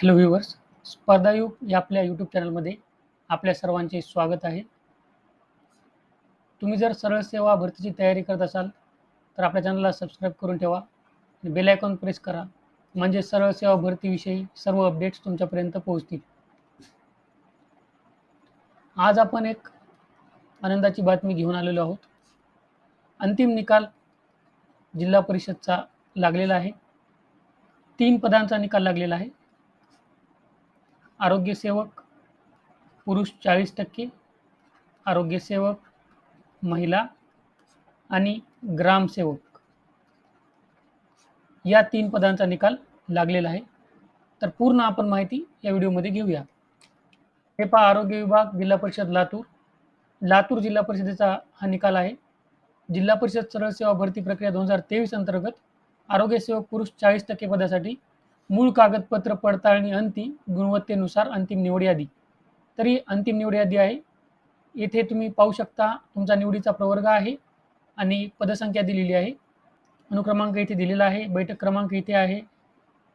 Hello viewers, स्पर्धायुग या आपल्या YouTube चॅनलमध्ये आपल्या सर्वांचे स्वागत आहे. तुम्ही जर सरळ सेवा भरतीची तयारी करत असाल तर आपल्या चॅनलला सबस्क्राईब करून ठेवा आणि बेल आयकॉन प्रेस करा, म्हणजे सरळ सेवा भरतीविषयी सर्व अपडेट्स तुमच्यापर्यंत पोहोचतील. आज आपण एक आनंदाची बातमी घेऊन आलेलो आहोत. अंतिम निकाल जिल्हा परिषदचा लागलेला आहे. 3 पदांचा निकाल लागलेला आहे. आरोग्यसेवक पुरुष 40%, आरोग्यसेवक महिला आणि ग्रामसेवक या 3 पदांचा निकाल लागलेला आहे. तर पूर्ण आपण माहिती या व्हिडिओमध्ये घेऊया. हे पहा, आरोग्य विभाग जिल्हा परिषद लातूर जिल्हा परिषदेचा हा निकाल आहे. जिल्हा परिषद सरळ सेवा भरती प्रक्रिया 2023 अंतर्गत आरोग्यसेवक पुरुष 40% पदासाठी मूळ कागदपत्र पडताळणी अंती गुणवत्तेनुसार अंतिम निवड यादी. तरी अंतिम निवड यादी आहे. येथे तुम्ही पाहू शकता तुमचा निवडीचा प्रवर्ग आहे आणि पदसंख्या दिलेली आहे. अनुक्रमांक इथे दिलेला आहे. बैठक क्रमांक इथे आहे.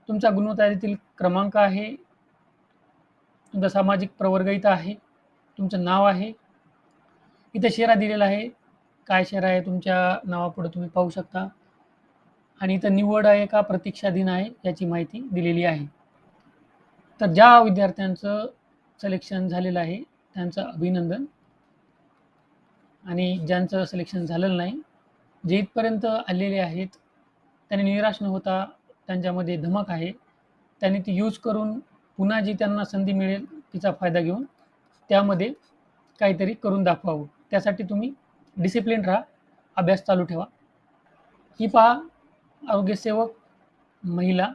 तुमचा गुणवत्ता यादीतील क्रमांक आहे. तुमचा सामाजिक प्रवर्ग इथं आहे. तुमचं नाव आहे. इथे शेरा दिलेला आहे. काय शेरा आहे तुमच्या नावापुढे तुम्ही पाहू शकता. आणि इथं निवड आहे का प्रतीक्षा दिन आहे याची माहिती दिलेली आहे. तर ज्या विद्यार्थ्यांचं सिलेक्शन झालेलं आहे त्यांचं अभिनंदन, आणि ज्यांचं सिलेक्शन झालेलं नाही, जे इथपर्यंत आलेले आहेत त्यांनी निराश न होता, त्यांच्यामध्ये धमक आहे, त्यांनी ती यूज करून पुन्हा जी त्यांना संधी मिळेल तिचा फायदा घेऊन त्यामध्ये काहीतरी करून दाखवावं. त्यासाठी तुम्ही डिसिप्लिन राहा, अभ्यास चालू ठेवा. ही पहा, आरोग्यसेवक महिला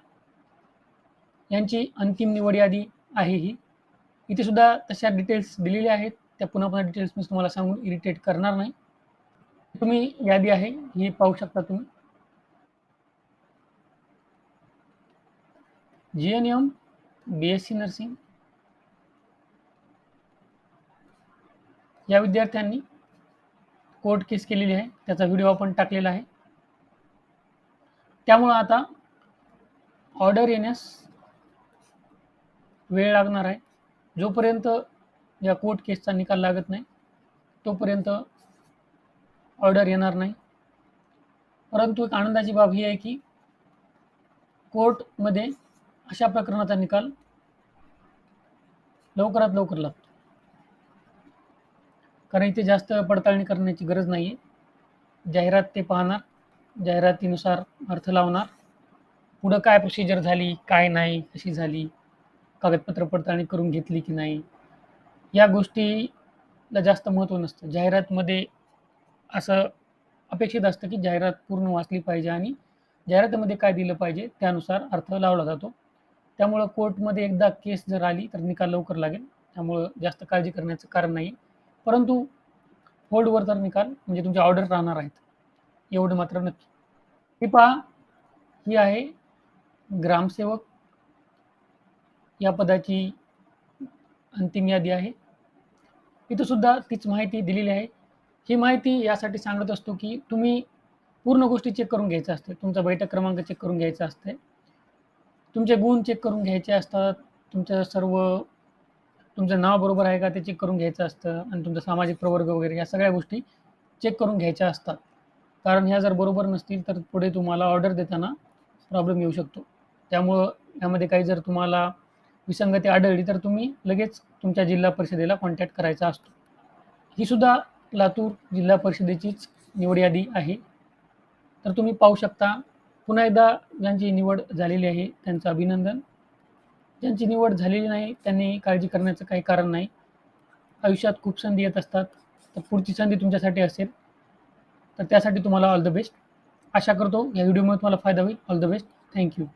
यांची अंतिम निवड यादी आहे ही. इथे सुद्धा तशा डिटेल्स दिलेल्या आहेत. त्या पुन्हा पुन्हा डिटेल्स मी तुम्हाला सांगून इरिटेट करणार नाही. तुम्ही यादी आहे ही पाहू शकता तुम्ही. GNM, BSc नर्सिंग या विद्यार्थ्यांनी कोर्ट केस केलेली आहे. त्याचा व्हिडिओ आपण टाकलेला आहे. त्यामुळं आता ऑर्डर येण्यास वेळ लागणार आहे. जोपर्यंत या कोर्ट केसचा निकाल लागत नाही तोपर्यंत ऑर्डर येणार नाही. परंतु एक आनंदाची बाब ही आहे की कोर्टमध्ये अशा प्रकरणाचा निकाल लवकरात लवकर लागतो, कारण इथे जास्त पडताळणी करण्याची गरज नाही आहे. जाहिरात ते पाहणार, जाहिरातीनुसार अर्थ लावणार, पुढं काय प्रोसिजर झाली, काय नाही, कशी झाली, कागदपत्र पडताळणी करून घेतली की नाही, या गोष्टीला जास्त महत्त्व नसतं. जाहिरातमध्ये असं अपेक्षित असतं की जाहिरात पूर्ण वाचली पाहिजे आणि जाहिरातीमध्ये काय दिलं पाहिजे त्यानुसार अर्थ लावला जातो. त्यामुळं कोर्टमध्ये एकदा केस जर आली तर निकाल लवकर लागेल. त्यामुळं जास्त काळजी करण्याचं कारण नाही. परंतु होल्डवर तर निकाल म्हणजे तुमचे ऑर्डर राहणार आहेत, एवढं मात्र नक्की. ही पहा, ही आहे ग्रामसेवक या पदाची अंतिम यादी आहे. इथं सुद्धा तीच माहिती दिलेली आहे. ही माहिती यासाठी सांगत असतो की तुम्ही पूर्ण गोष्टी चेक करून घ्यायचं असते. तुमचा बैठक क्रमांक चेक करून घ्यायचा असते, तुमचे गुण चेक करून घ्यायचे असतात, तुमचं नाव बरोबर आहे का ते चेक करून घ्यायचं असतं, आणि तुमचा सामाजिक प्रवर्ग वगैरे या सगळ्या गोष्टी चेक करून घ्यायच्या असतात. कारण ह्या जर बरोबर नसतील तर पुढे तुम्हाला ऑर्डर देताना प्रॉब्लेम येऊ शकतो. त्यामुळं यामध्ये काही जर तुम्हाला विसंगती आढळली तर तुम्ही लगेच तुमच्या जिल्हा परिषदेला कॉन्टॅक्ट करायचा असतो. ही सुद्धा लातूर जिल्हा परिषदेचीच निवड यादी आहे. तर तुम्ही पाहू शकता. पुन्हा एकदा ज्यांची निवड झालेली आहे त्यांचं अभिनंदन. ज्यांची निवड झालेली नाही त्यांनी काळजी करण्याचं काही कारण नाही. आयुष्यात खूप संधी येत असतात, तर पुढची संधी तुमच्यासाठी असेल, तर त्यासाठी तुम्हाला ऑल द बेस्ट. आशा करतो या व्हिडिओमुळे तुम्हाला फायदा होईल. All the best. Thank you.